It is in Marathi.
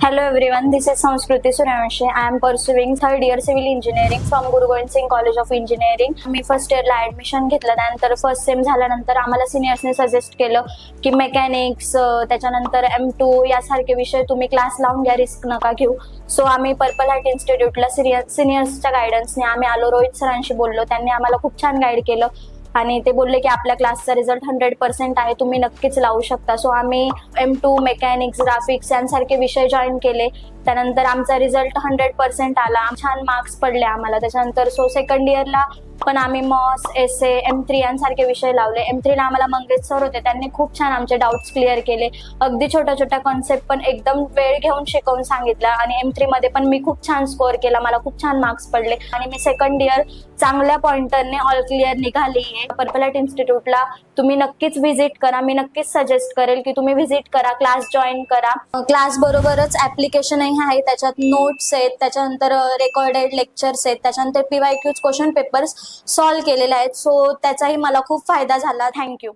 Hello everyone, this is Samskruti Suryavanshi. I am pursuing third year civil engineering from Guru Gobind Singh College of Engineering. Me first इयरला ऍडमिशन घेतलं. त्यानंतर फर्स्ट सेम झाल्यानंतर आम्हाला सिनियर्सने सजेस्ट केलं की मेकॅनिक्स त्याच्यानंतर M2 यासारखे विषय तुम्ही क्लास लावून घ्या, रिस्क नका घेऊ. सो आम्ही पर्पल हार्ट इन्स्टिट्यूटला सिनियर्सच्या गायडन्सने आम्ही आलो. रोहित सरांशी बोललो, त्यांनी आम्हाला खूप छान गाईड केलं आणि ते बोलले की आपल्या क्लासचा रिझल्ट 100% आहे, तुम्ही नक्कीच लावू शकता. सो आम्ही M2 मेकॅनिक्स, ग्राफिक्स यांसारखे विषय जॉईन केले. त्यानंतर आमचा रिझल्ट 100% आला, छान मार्क्स पडले आम्हाला. त्याच्यानंतर सो सेकंड इयरला पण आम्ही मॉस, एसए, M3 यांसारखे विषय लावले. M3 ला आम्हाला मंगेश सर होते, त्यांनी खूप छान आमचे डाऊट्स क्लिअर केले. अगदी छोट्या छोट्या कॉन्सेप्ट पण एकदम वेळ घेऊन शिकवून सांगितलं आणि M3 मध्ये पण मी खूप छान स्कोअर केला, मला खूप छान मार्क्स पडले आणि मी सेकंड इयर चांगल्या पॉइंटरने ऑल क्लिअर निघाली आहे. पर्पल हार्ट इन्स्टिट्यूटला तुम्ही नक्कीच व्हिजिट करा. मी नक्कीच सजेस्ट करेल की तुम्ही व्हिजिट करा, क्लास जॉईन करा. क्लास बरोबरच ऍप्लिकेशनही आहे, त्याच्यात नोट्स आहेत, त्याच्यानंतर रेकॉर्डेड लेक्चर्स आहेत, त्याच्यानंतर PYQ क्वेश्चन पेपर्स सॉल्व्ह केलेले आहेत. सो त्याचाही मला खूप फायदा झाला. थँक्यू.